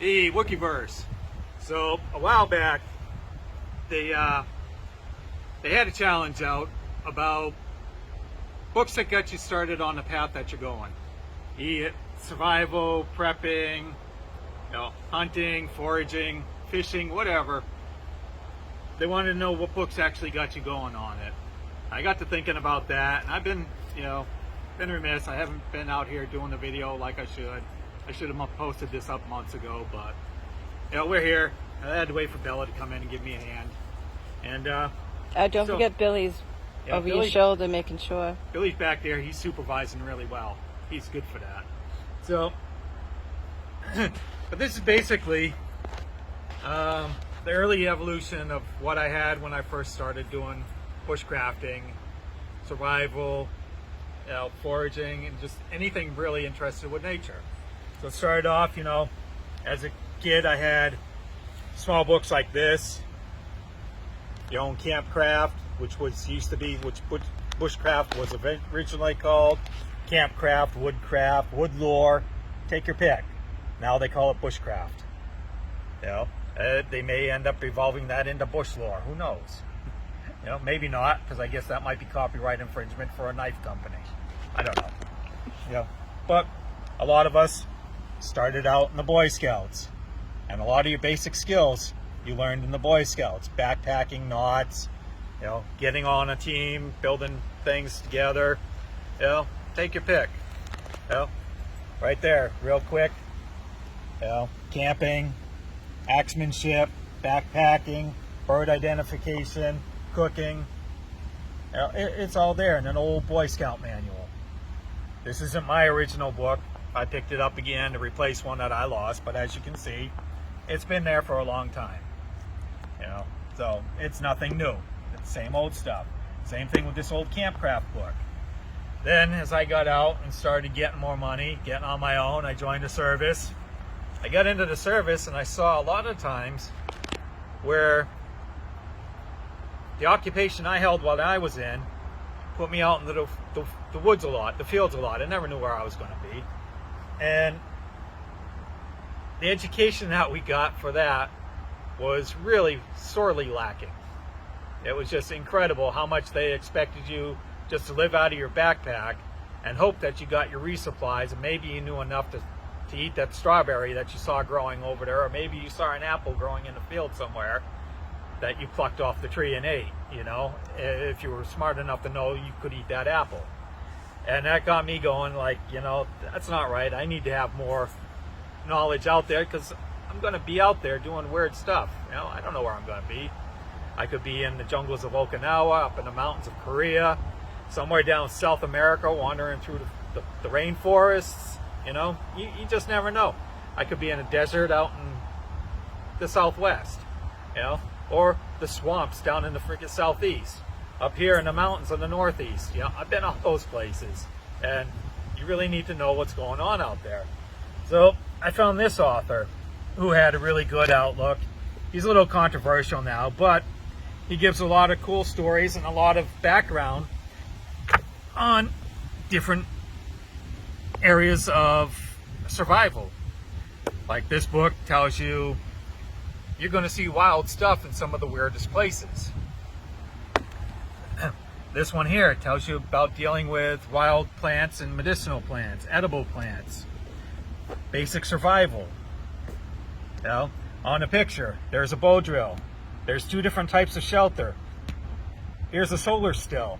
The Wikiverse. So a while back, they had a challenge out about books that get you started on the path that you're going. Be it survival, prepping, hunting, foraging, fishing, whatever. They wanted to know what books actually got you going on it. I got to thinking about that, and I've been, been remiss. I haven't been out here doing the video like I should. I should have posted this up months ago, but we're here. I had to wait for Bella to come in and give me a hand. And don't forget Billy's over your shoulder, making sure. Billy's back there. He's supervising really well. He's good for that. So, but this is basically the early evolution of what I had when I first started doing bushcrafting, survival, foraging, and just anything really interested with nature. So it started off, as a kid, I had small books like this, Your Own Campcraft, which bushcraft was originally called, Campcraft, woodcraft, wood lore, take your pick. Now they call it bushcraft. They may end up evolving that into bush lore, who knows? Maybe not, because I guess that might be copyright infringement for a knife company. I don't know. But a lot of us started out in the Boy Scouts, and a lot of your basic skills you learned in the Boy Scouts: backpacking, knots, getting on a team, building things together. Take your pick. Right there, real quick. Camping, axemanship, backpacking, bird identification, cooking. It's all there in an old Boy Scout manual. This isn't my original book. I picked it up again to replace one that I lost, but as you can see, it's been there for a long time. So it's nothing new. It's the same old stuff. Same thing with this old Campcraft book. Then as I got out and started getting more money, getting on my own, I joined the service. I got into the service and I saw a lot of times where the occupation I held while I was in put me out into the woods a lot, the fields a lot. I never knew where I was going to be. And the education that we got for that was really sorely lacking. It was just incredible how much they expected you just to live out of your backpack and hope that you got your resupplies, and maybe you knew enough to eat that strawberry that you saw growing over there, or maybe you saw an apple growing in the field somewhere that you plucked off the tree and ate, if you were smart enough to know you could eat that apple. And that got me going, like, that's not right. I need to have more knowledge out there, because I'm going to be out there doing weird stuff. I don't know where I'm going to be. I could be in the jungles of Okinawa, up in the mountains of Korea, somewhere down South America, wandering through the rainforests. You just never know. I could be in a desert out in the Southwest, or the swamps down in the freaking Southeast, up here in the mountains of the Northeast. I've been all those places, and you really need to know what's going on out there. So I found this author who had a really good outlook. He's a little controversial now, but he gives a lot of cool stories and a lot of background on different areas of survival. Like this book tells you you're going to see wild stuff in some of the weirdest places. This one here tells you about dealing with wild plants and medicinal plants, edible plants, basic survival. On the picture, there's a bow drill. There's 2 different types of shelter. Here's a solar still.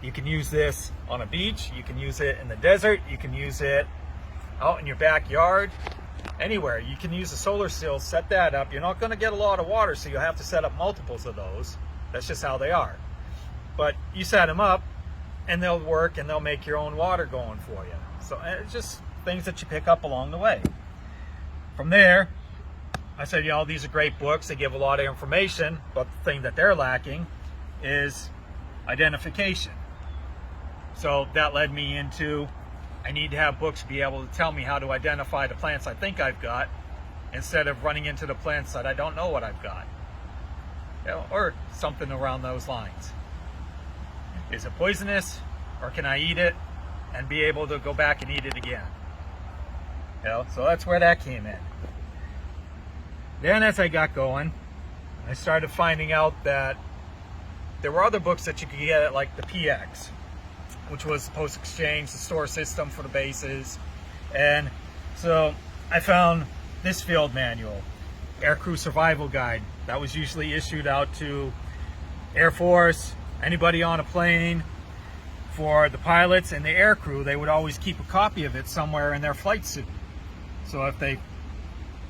You can use this on a beach. You can use it in the desert. You can use it out in your backyard. Anywhere. You can use a solar still, set that up. You're not going to get a lot of water, so you'll have to set up multiples of those. That's just how they are. But you set them up, and they'll work, and they'll make your own water going for you. So it's just things that you pick up along the way. From there, I said, these are great books. They give a lot of information, but the thing that they're lacking is identification. So that led me into, I need to have books be able to tell me how to identify the plants I think I've got, instead of running into the plants that I don't know what I've got. Or something around those lines. Is it poisonous, or can I eat it and be able to go back and eat it again? So that's where that came in. Then as I got going, I started finding out that there were other books that you could get at like the PX, which was the Post Exchange, the store system for the bases. And so I found this field manual, Aircrew Survival Guide. That was usually issued out to Air Force, anybody on a plane. For the pilots and the aircrew, they would always keep a copy of it somewhere in their flight suit. So if they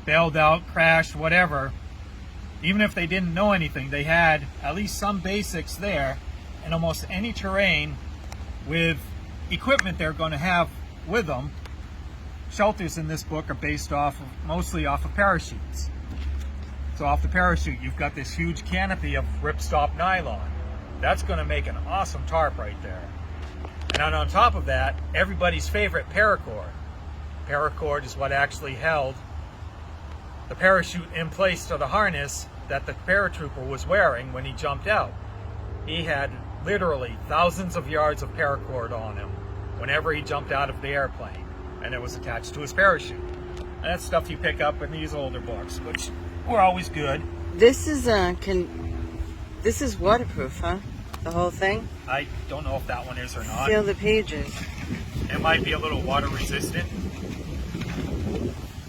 bailed out, crashed, whatever, even if they didn't know anything, they had at least some basics there in almost any terrain with equipment they're going to have with them. Shelters in this book are based mostly off of parachutes. So off the parachute, you've got this huge canopy of ripstop nylon. That's going to make an awesome tarp right there. And on top of that, everybody's favorite paracord. Paracord is what actually held the parachute in place to the harness that the paratrooper was wearing when he jumped out. He had literally thousands of yards of paracord on him whenever he jumped out of the airplane, and it was attached to his parachute. And that's stuff you pick up in these older books, which were always good. This is this is waterproof, huh? The whole thing? I don't know if that one is or not. Feel the pages. It might be a little water resistant.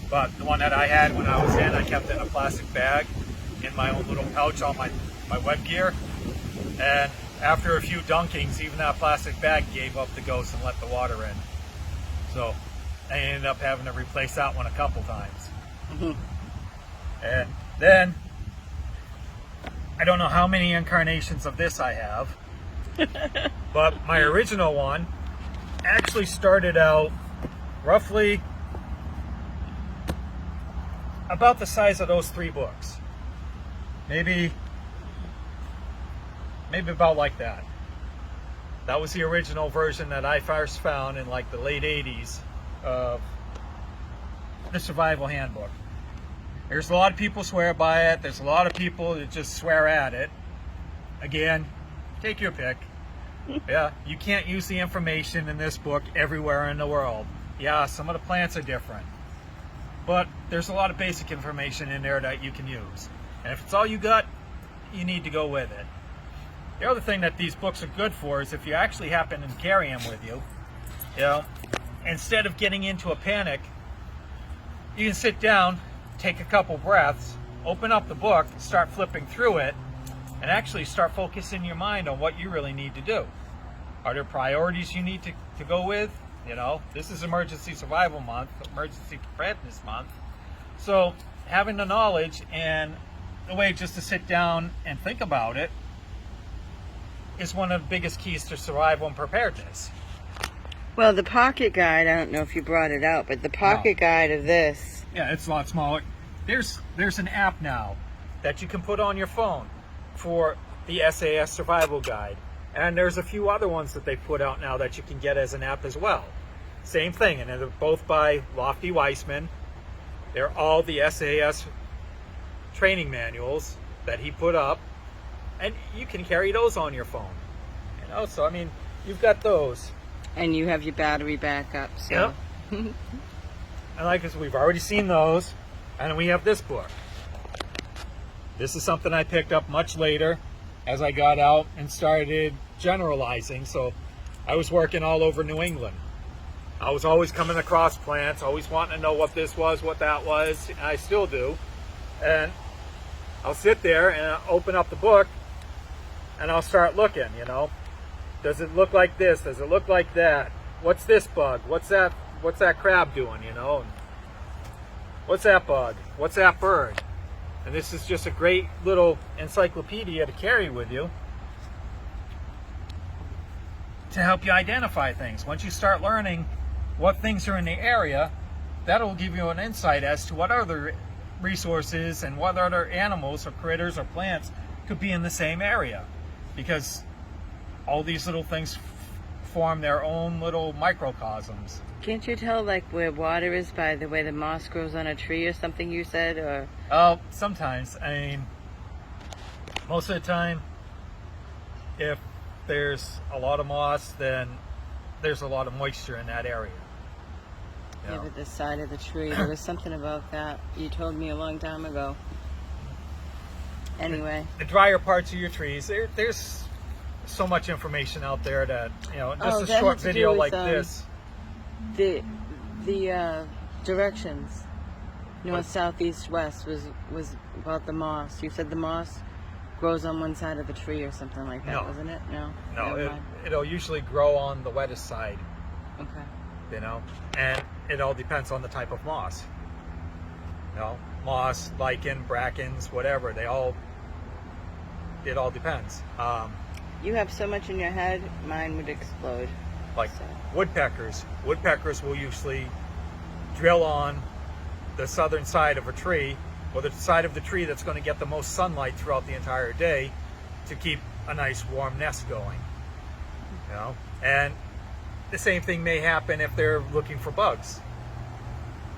But the one that I had when I was in, I kept in a plastic bag in my own little pouch on my web gear. And after a few dunkings, even that plastic bag gave up the ghost and let the water in. So I ended up having to replace that one a couple times. And then, I don't know how many incarnations of this I have, but my original one actually started out roughly about the size of those 3 books. Maybe about like that. That was the original version that I first found in like the late 80s of the Survival Handbook. There's a lot of people swear by it. There's a lot of people that just swear at it. Again, take your pick. Yeah, you can't use the information in this book everywhere in the world. Yeah, some of the plants are different. But there's a lot of basic information in there that you can use. And if it's all you got, you need to go with it. The other thing that these books are good for is if you actually happen to carry them with you, instead of getting into a panic, you can sit down, take a couple breaths, open up the book, start flipping through it, and actually start focusing your mind on what you really need to do. Are there priorities you need to go with? This is Emergency Survival Month, Emergency Preparedness Month. So having the knowledge and the way just to sit down and think about it is one of the biggest keys to survival and preparedness. Well, the pocket guide, I don't know if you brought it out, but the pocket guide of this. Yeah, it's a lot smaller. There's an app now that you can put on your phone for the SAS Survival Guide. And there's a few other ones that they put out now that you can get as an app as well. Same thing, and they're both by Lofty Wiseman. They're all the SAS training manuals that he put up, and you can carry those on your phone. So I mean, you've got those. And you have your battery backup. So. Yep. And like I said, we've already seen those, and we have this book. This is something I picked up much later as I got out and started generalizing. So I was working all over New England. I was always coming across plants, always wanting to know what this was, what that was, and I still do. And I'll sit there and I'll open up the book and I'll start looking, Does it look like this? Does it look like that? What's this bug? What's that crab doing, And what's that bug? What's that bird? And this is just a great little encyclopedia to carry with you to help you identify things. Once you start learning what things are in the area, that'll give you an insight as to what other resources and what other animals or critters or plants could be in the same area. Because all these little things form their own little microcosms. Can't you tell where water is by the way the moss grows on a tree or something you said? Or Oh, sometimes. I mean, most of the time, if there's a lot of moss, then there's a lot of moisture in that area. You know? Maybe the side of the tree. There was something about that you told me a long time ago. Anyway. The drier parts of your trees, there's so much information out there that, you know, just a that short had to do video with, like this. The directions, north, south, east, west, was about the moss. You said the moss grows on one side of the tree or something like that, No. wasn't it? No. No, it'll usually grow on the wettest side. Okay. You know, and it all depends on the type of moss. You know, moss, lichen, brackens, whatever. It all depends. You have so much in your head, mine would explode. Like So. woodpeckers. Woodpeckers will usually drill on the southern side of a tree, or the side of the tree that's going to get the most sunlight throughout the entire day, to keep a nice warm nest going. You know, and the same thing may happen if they're looking for bugs.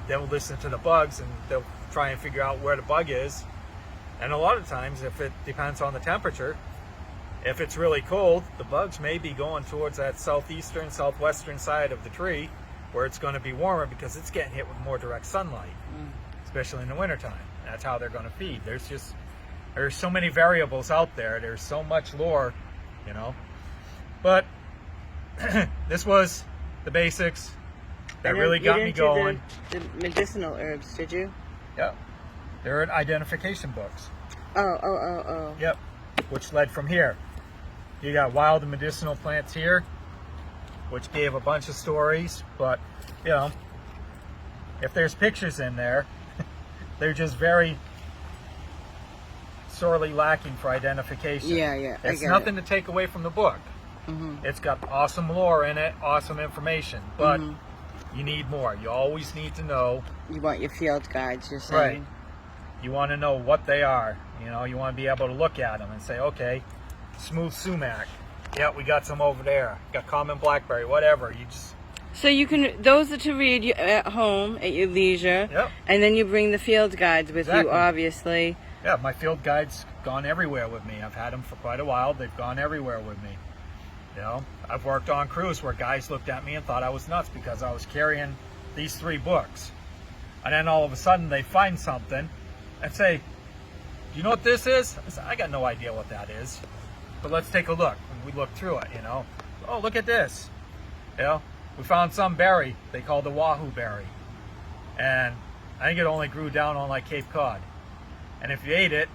They'll listen to the bugs and they'll try and figure out where the bug is. And a lot of times, if it depends on the temperature, if it's really cold, the bugs may be going towards that southeastern, southwestern side of the tree, where it's going to be warmer because it's getting hit with more direct sunlight, especially in the wintertime. That's how they're going to feed. There's so many variables out there. There's so much lore, you know. But this was the basics that really got me going. The medicinal herbs, did you? Yep. They're identification books. Oh. Yep. Which led from here. You got wild and medicinal plants here, which gave a bunch of stories, but, you know, if there's pictures in there, they're just very sorely lacking for identification. Yeah. It's nothing to take away from the book. It's got awesome lore in it, awesome information, but you need more. You always need to know. You want your field guides, you're saying. Right. You want to know what they are. You know, you want to be able to look at them and say, okay, smooth sumac. Yeah, we got some over there. Got common blackberry, whatever. You just... So those are to read at home at your leisure. Yep. And then you bring the field guides with you, obviously. Yeah, my field guides gone everywhere with me. I've had them for quite a while. They've gone everywhere with me. You know, I've worked on crews where guys looked at me and thought I was nuts because I was carrying these 3 books. And then all of a sudden they find something and say, do you know what this is? I said, I got no idea what that is. But let's take a look. And we look through it, you know. Oh, look at this. You know, we found some berry they called the wahoo berry. And I think it only grew down on like Cape Cod. And if you ate it,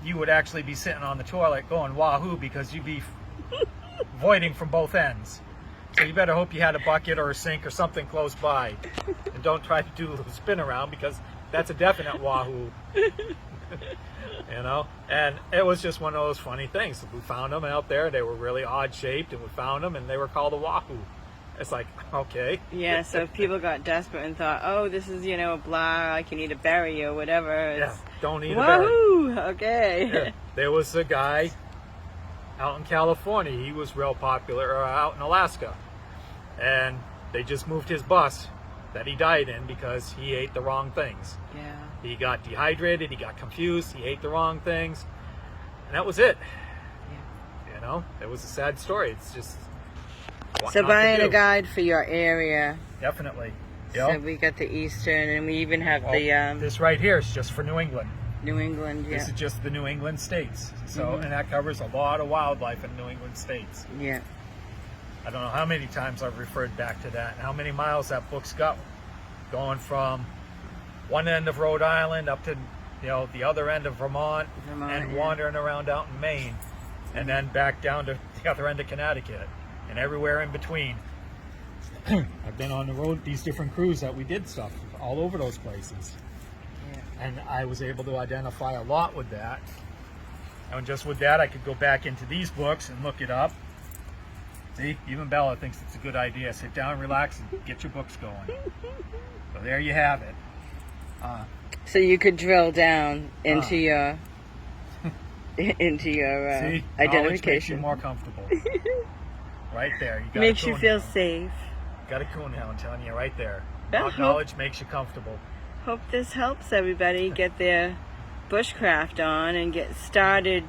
you would actually be sitting on the toilet going wahoo because you'd be voiding from both ends. So you better hope you had a bucket or a sink or something close by. And don't try to do a spin around because that's a definite wahoo. You know? And it was just one of those funny things. We found them out there. They were really odd shaped and we found them and they were called a wahoo. It's like, okay. Yeah, so if people got desperate and thought, oh, this is, you know, blah, I can eat a berry or whatever. Yeah, don't eat a berry. Wahoo! Okay. Yeah. There was a guy out in California. He was real popular out in Alaska. And they just moved his bus that he died in because he ate the wrong things. Yeah. He got dehydrated, he got confused, he ate the wrong things. And that was it. Yeah. You know, it was a sad story. It's just what So not to buying do. a guide for your area. Definitely. So Yep. we got the Eastern, and we even have Well, the this right here is just for New England. New England. This Yeah. is just the New England states. So, and that covers a lot of wildlife in New England states. Yeah. I don't know how many times I've referred back to that and how many miles that book's got, going from one end of Rhode Island up to, you know, the other end of Vermont, and yeah. wandering around out in Maine, and then back down to the other end of Connecticut and everywhere in between. I've been on the road, these different crews that we did stuff all over those places. Yeah. And I was able to identify a lot with that. And just with that, I could go back into these books and look it up. See, even Bella thinks it's a good idea. Sit down, relax, and get your books going. So there you have it. So you could drill down into your into your See, knowledge makes you identification. more comfortable. Right there. You got Makes a you coon feel hound. safe. Got a coon hound, telling you right there. Yeah, Knowledge makes you comfortable. Hope this helps everybody get their bushcraft on and get started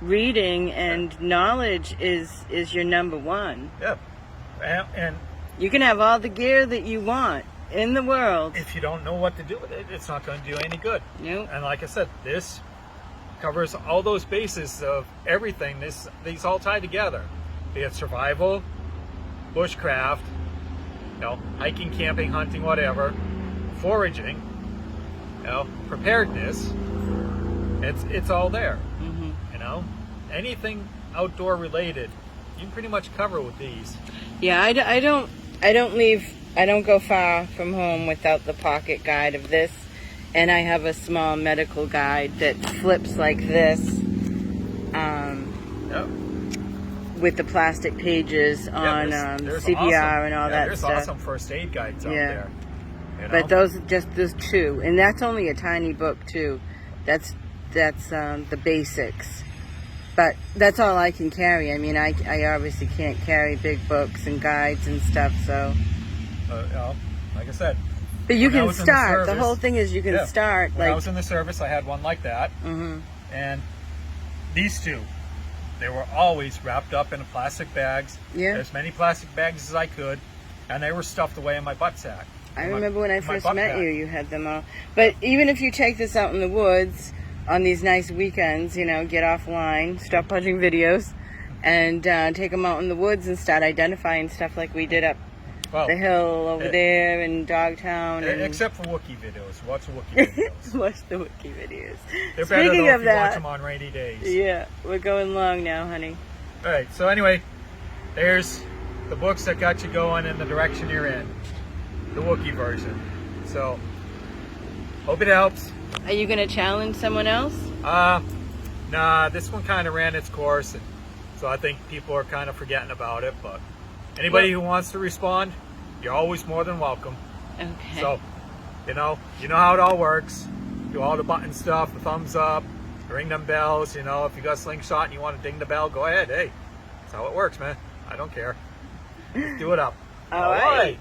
reading. And knowledge is your number one. Yeah. And You can have all the gear that you want, in the world. If you don't know what to do with it, it's not going to do any good. Nope. And like I said, this covers all those bases of everything. These all tie together. Be it survival, bushcraft, hiking, camping, hunting, whatever, foraging, preparedness. It's all there. Mm-hmm. Anything outdoor related, you can pretty much cover with these. Yeah, I don't go far from home without the pocket guide of this, and I have a small medical guide that flips like this, Yep. with the plastic pages on there's CPR awesome, and all that there's stuff. There's awesome first aid guides out there. But those two, and that's only a tiny book too. That's the basics. But that's all I can carry. I mean, I obviously can't carry big books and guides and stuff, so. Like I said. But you can start. The service, whole thing is you can start. When I was in the service, I had one like that. Mm-hmm. And these two, they were always wrapped up in plastic bags. Yeah. As many plastic bags as I could. And they were stuffed away in my butt sack. I remember when I first met you, you had them all. But even if you take this out in the woods on these nice weekends, get offline, stop watching videos, and take them out in the woods and start identifying stuff like we did up the hill over there in Dogtown. Except for Wookiee videos. Watch the Wookiee videos. Watch the Wookiee videos. They're better though if you watch them on rainy days. Yeah, we're going long now, honey. All right, so anyway, there's the books that got you going in the direction you're in. The Wookiee version. So, hope it helps. Are you going to challenge someone else? Nah, this one kind of ran its course, and so I think people are kind of forgetting about it, but anybody who wants to respond, you're always more than welcome. Okay. So, you know how it all works. Do all the button stuff, the thumbs up, ring them bells, if you got a slingshot and you want to ding the bell, go ahead. Hey, that's how it works, man. I don't care. Let's do it up. All right.